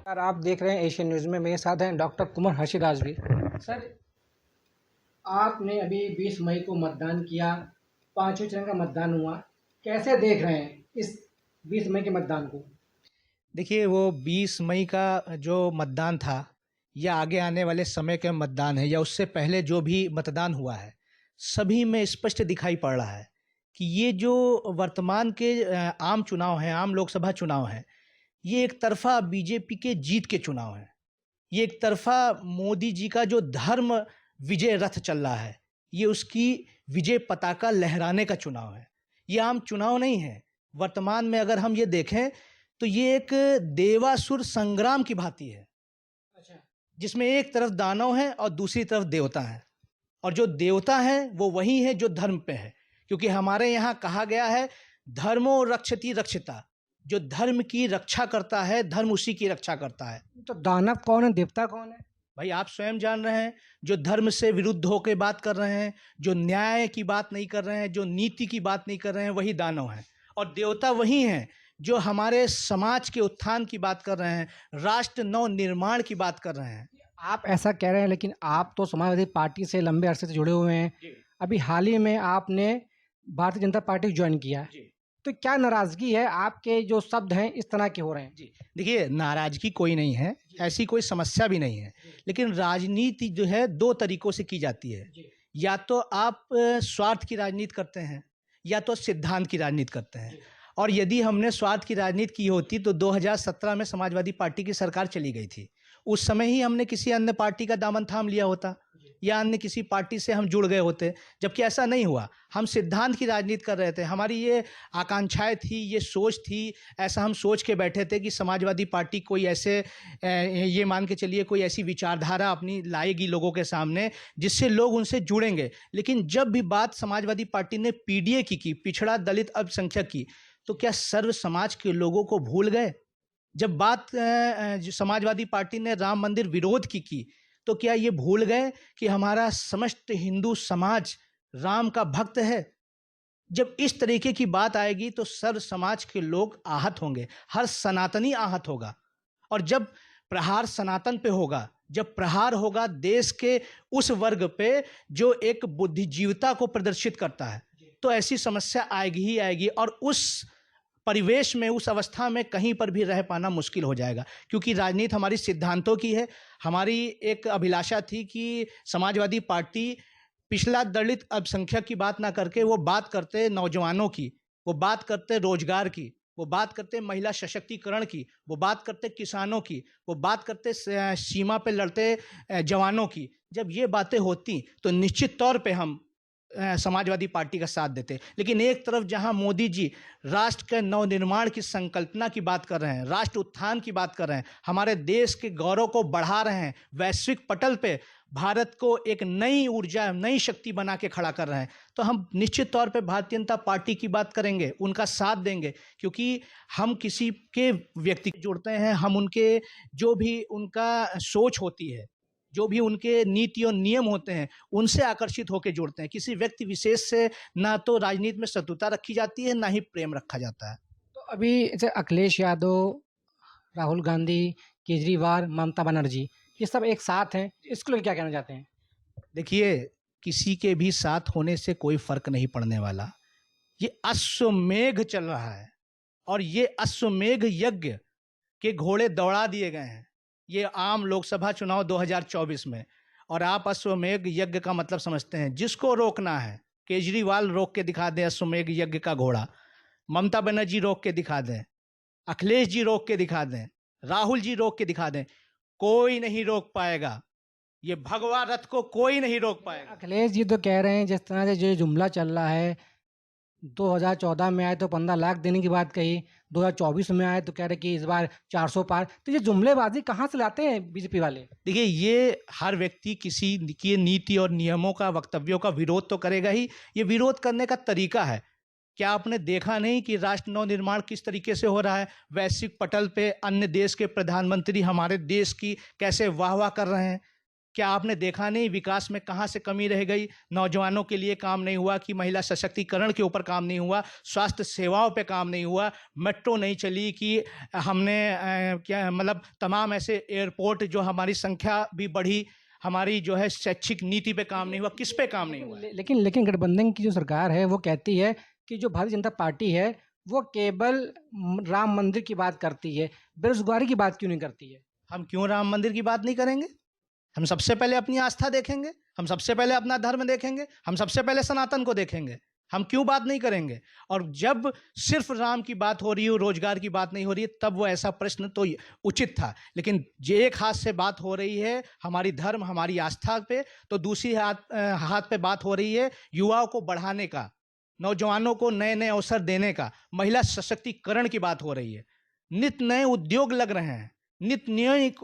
Sir, आप देख रहे हैं एशियन न्यूज़ में। मेरे साथ हैं डॉक्टर कुमार हर्षिदास भी। सर, आपने अभी 20 मई को मतदान किया, पांचवें चरण का मतदान हुआ। कैसे देख रहे हैं इस 20 मई के मतदान को? देखिए, वो 20 मई का जो मतदान था या आगे आने वाले समय के मतदान है या उससे पहले जो भी मतदान हुआ है, सभी में स्पष्ट दिखाई पड़ रहा है कि ये जो वर्तमान के आम चुनाव हैं, आम लोकसभा चुनाव हैं, ये एक तरफा बीजेपी के जीत के चुनाव हैं। ये एक तरफा मोदी जी का जो धर्म विजय रथ चल रहा है, ये उसकी विजय पताका लहराने का चुनाव है। ये आम चुनाव नहीं है। वर्तमान में अगर हम ये देखें तो ये एक देवासुर संग्राम की भांति है। अच्छा। जिसमें एक तरफ दानव है और दूसरी तरफ देवता है, और जो देवता है वो वही है जो धर्म पे है। क्योंकि हमारे यहाँ कहा गया है, धर्मो रक्षति रक्षिता। जो धर्म की रक्षा करता है, धर्म उसी की रक्षा करता है। तो दानव कौन है, देवता कौन है? भाई, आप स्वयं जान रहे हैं। जो धर्म से विरुद्ध होकर बात कर रहे हैं, जो न्याय की बात नहीं कर रहे हैं, जो नीति की बात नहीं कर रहे हैं, वही दानव हैं। और देवता वही हैं जो हमारे समाज के उत्थान की बात कर रहे हैं, राष्ट्र नव निर्माण की बात कर रहे हैं। आप ऐसा कह रहे हैं, लेकिन आप तो समाजवादी पार्टी से लंबे अरसे से जुड़े हुए हैं। अभी हाल ही में आपने भारतीय जनता पार्टी ज्वाइन किया है। तो क्या नाराजगी है? आपके जो शब्द हैं इस तरह के हो रहे हैं। जी, देखिए, नाराजगी कोई नहीं है, ऐसी कोई समस्या भी नहीं है। लेकिन राजनीति जो है दो तरीकों से की जाती है। या तो आप स्वार्थ की राजनीति करते हैं, या तो सिद्धांत की राजनीति करते हैं। और यदि हमने स्वार्थ की राजनीति की होती तो 2017 में समाजवादी पार्टी की सरकार चली गई थी। उस समय ही हमने किसी अन्य पार्टी का दामन थाम लिया होता, या अन्य किसी पार्टी से हम जुड़ गए होते। जबकि ऐसा नहीं हुआ। हम सिद्धांत की राजनीति कर रहे थे। हमारी ये आकांक्षाएं थी, ये सोच थी। ऐसा हम सोच के बैठे थे कि समाजवादी पार्टी कोई ऐसे ये मान के चलिए कोई ऐसी विचारधारा अपनी लाएगी लोगों के सामने जिससे लोग उनसे जुड़ेंगे। लेकिन जब भी बात समाजवादी पार्टी ने पीडीए की, पिछड़ा दलित अल्पसंख्यक की, तो क्या सर्व समाज के लोगों को भूल गए? जब बात समाजवादी पार्टी ने राम मंदिर विरोध की, तो क्या ये भूल गए कि हमारा समस्त हिंदू समाज राम का भक्त है? जब इस तरीके की बात आएगी तो सर्व समाज के लोग आहत होंगे, हर सनातनी आहत होगा। और जब प्रहार सनातन पे होगा, जब प्रहार होगा देश के उस वर्ग पे जो एक बुद्धिजीवता को प्रदर्शित करता है, तो ऐसी समस्या आएगी ही आएगी। और उस परिवेश में, उस अवस्था में कहीं पर भी रह पाना मुश्किल हो जाएगा। क्योंकि राजनीति हमारी सिद्धांतों की है। हमारी एक अभिलाषा थी कि समाजवादी पार्टी पिछला दलित अल्पसंख्यक की बात ना करके वो बात करते नौजवानों की, वो बात करते रोजगार की, वो बात करते महिला सशक्तिकरण की, वो बात करते किसानों की, वो बात करते सीमा पे लड़ते जवानों की। जब ये बातें होती तो निश्चित तौर पे हम समाजवादी पार्टी का साथ देते। लेकिन एक तरफ जहां मोदी जी राष्ट्र के नवनिर्माण की संकल्पना की बात कर रहे हैं, राष्ट्र उत्थान की बात कर रहे हैं, हमारे देश के गौरव को बढ़ा रहे हैं, वैश्विक पटल पे भारत को एक नई ऊर्जा, नई शक्ति बना के खड़ा कर रहे हैं, तो हम निश्चित तौर पे भारतीय जनता पार्टी की बात करेंगे, उनका साथ देंगे। क्योंकि हम किसी के व्यक्ति जुड़ते हैं, हम उनके जो भी उनका सोच होती है, जो भी उनके नीति और नियम होते हैं, उनसे आकर्षित होकर जुड़ते हैं। किसी व्यक्ति विशेष से ना तो राजनीति में शत्रुता रखी जाती है, ना ही प्रेम रखा जाता है। तो अभी जैसे अखिलेश यादव, राहुल गांधी, केजरीवाल, ममता बनर्जी, ये सब एक साथ हैं, इसको लेकर क्या कहना चाहते हैं? देखिए, किसी के भी साथ होने से कोई फर्क नहीं पड़ने वाला। ये अश्वमेघ चल रहा है, और ये अश्वमेघ यज्ञ के घोड़े दौड़ा दिए गए हैं ये आम लोकसभा चुनाव 2024 में। और आप अश्वमेघ यज्ञ का मतलब समझते हैं। जिसको रोकना है, केजरीवाल रोक के दिखा दें अश्वमेघ यज्ञ का घोड़ा, ममता बनर्जी रोक के दिखा दें, अखिलेश जी रोक के दिखा दें, राहुल जी रोक के दिखा दें, कोई नहीं रोक पाएगा। ये भगवा रथ को कोई नहीं रोक पाएगा। अखिलेश जी तो कह रहे हैं, जिस तरह से जो जुमला चल रहा है, 2014 में आए तो 15 लाख देने की बात कही, 2024 में आए तो कह रहे कि इस बार 400 पार। तो ये जुमलेबाजी कहाँ से लाते हैं बीजेपी वाले? देखिए, ये हर व्यक्ति किसी की नीति और नियमों का, वक्तव्यों का विरोध तो करेगा ही। ये विरोध करने का तरीका है। क्या आपने देखा नहीं कि राष्ट्र नवनिर्माण किस तरीके से हो रहा है? वैश्विक पटल पे अन्य देश के प्रधानमंत्री हमारे देश की कैसे वाह वाह कर रहे हैं। क्या आपने देखा नहीं विकास में कहाँ से कमी रह गई? नौजवानों के लिए काम नहीं हुआ कि महिला सशक्तिकरण के ऊपर काम नहीं हुआ, स्वास्थ्य सेवाओं पे काम नहीं हुआ, मेट्रो नहीं चली कि हमने क्या मतलब तमाम ऐसे एयरपोर्ट जो हमारी संख्या भी बढ़ी, हमारी जो है शैक्षिक नीति पे काम नहीं हुआ, किस पे काम नहीं हुआ? लेकिन गठबंधन की जो सरकार है वो कहती है कि जो भारतीय जनता पार्टी है वो केवल राम मंदिर की बात करती है, बेरोजगारी की बात क्यों नहीं करती है? हम क्यों राम मंदिर की बात नहीं करेंगे? हम सबसे पहले अपनी आस्था देखेंगे, हम सबसे पहले अपना धर्म देखेंगे, हम सबसे पहले सनातन को देखेंगे। हम क्यों बात नहीं करेंगे? और जब सिर्फ राम की बात हो रही हो, रोजगार की बात नहीं हो रही है, तब वो ऐसा प्रश्न तो उचित था। लेकिन जे एक हाथ से बात हो रही है हमारी धर्म, हमारी आस्था पे, तो दूसरी हाथ पे बात हो रही है युवाओं को बढ़ाने का, नौजवानों को नए नए अवसर देने का, महिला सशक्तिकरण की बात हो रही है। नित नए उद्योग लग रहे हैं, नित नई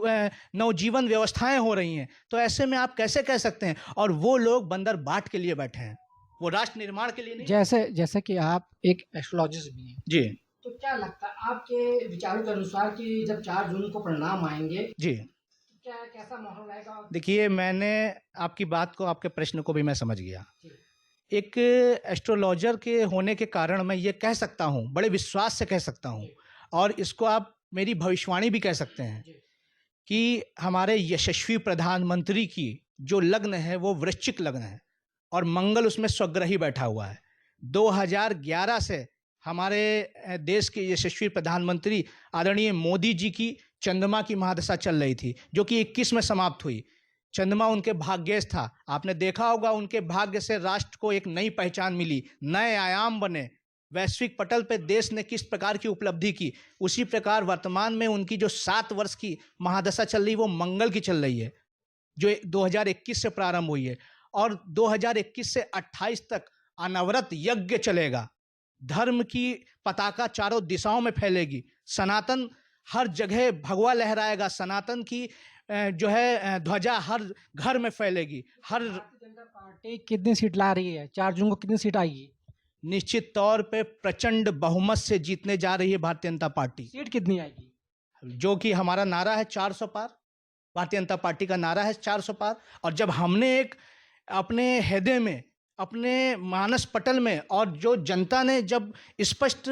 नवजीवन व्यवस्थाएं हो रही हैं। तो ऐसे में आप कैसे कह सकते हैं? और वो लोग बंदर बाट के लिए बैठे हैं, वो राष्ट्र निर्माण के लिए नहीं। जैसे कि आप एक एस्ट्रोलॉजिस्ट भी हैं जी तो क्या लगता है आपके विचारों के अनुसार कि जब 4 जून को परिणाम आएंगे जी। तो क्या कैसा माहौल रहेगा? देखिए, मैंने आपकी बात को, आपके प्रश्न को भी मैं समझ गया। जी, एक एस्ट्रोलॉजर के होने के कारण मैं ये कह सकता हूँ, बड़े विश्वास से कह सकता हूँ, और इसको आप मेरी भविष्यवाणी भी कह सकते हैं जी, कि हमारे यशस्वी प्रधानमंत्री की जो लग्न है वो वृश्चिक लग्न है और मंगल उसमें स्वग्रही बैठा हुआ है। 2011 से हमारे देश के यशस्वी प्रधानमंत्री आदरणीय मोदी जी की चंद्रमा की महादशा चल रही थी, जो कि 21 में समाप्त हुई। चंद्रमा उनके भाग्येश था। आपने देखा होगा उनके भाग्य से राष्ट्र को एक नई पहचान मिली, नए आयाम बने, वैश्विक पटल पे देश ने किस प्रकार की उपलब्धि की। उसी प्रकार वर्तमान में उनकी जो 7 वर्ष की महादशा चल रही है वो मंगल की चल रही है, जो 2021 से प्रारंभ हुई है और 2021 से 28 तक अनवरत यज्ञ चलेगा। धर्म की पताका चारों दिशाओं में फैलेगी, सनातन हर जगह भगवा लहराएगा, सनातन की जो है ध्वजा हर घर में फैलेगी। हर भारतीय जनता पार्टी कितनी सीट ला रही है? 4 जून को कितनी सीट आएगी? निश्चित तौर पे प्रचंड बहुमत से जीतने जा रही है भारतीय जनता पार्टी, सीट कितनी आएगी? जो कि हमारा नारा है 400 पार। भारतीय जनता पार्टी का नारा है 400 पार। और जब हमने एक अपने हृदय में, अपने मानस पटल में, और जो जनता ने जब स्पष्ट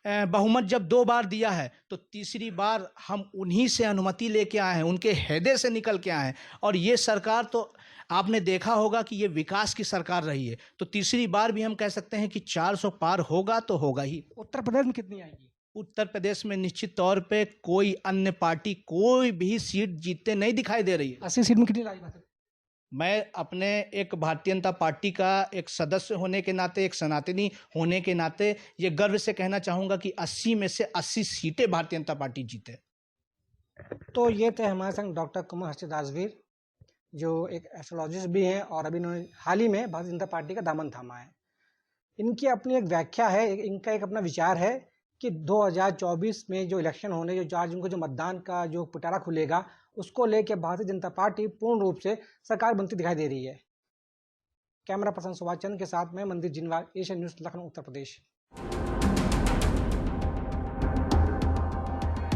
बहुमत जब 2 बार दिया है, तो तीसरी बार हम उन्हीं से अनुमति लेके आए हैं, उनके हृदय से निकल के आए हैं। और ये सरकार तो आपने देखा होगा कि ये विकास की सरकार रही है, तो तीसरी बार भी हम कह सकते हैं कि 400 पार होगा तो होगा ही। उत्तर प्रदेश में कितनी आएगी? उत्तर प्रदेश में निश्चित तौर पे कोई अन्य पार्टी कोई भी सीट जीतते नहीं दिखाई दे रही है। 80 सीट में कितनी लाई बात है? मैं अपने एक भारतीय जनता पार्टी का एक सदस्य होने के नाते, एक सनातनी होने के नाते ये गर्व से कहना चाहूँगा कि 80 में से 80 सीटें भारतीय जनता पार्टी जीते। तो ये थे हमारे संग डॉक्टर कुमर हर्षित राजवीर, जो एक एस्ट्रोलॉजिस्ट भी हैं और अभी इन्होंने हाल ही में भारतीय जनता पार्टी का दामन थामा है। इनकी अपनी एक व्याख्या है, इनका एक अपना विचार है कि 2024 में जो इलेक्शन होने, जो 4 जून को जो मतदान का जो पिटारा खुलेगा, उसको लेके भारतीय जनता पार्टी पूर्ण रूप से सरकार बनती दिखाई दे रही है। कैमरा पर्सन सुभाष चंद्र के साथ मैं मंदिर जिनवार, एशियन न्यूज़, लखनऊ, उत्तर प्रदेश।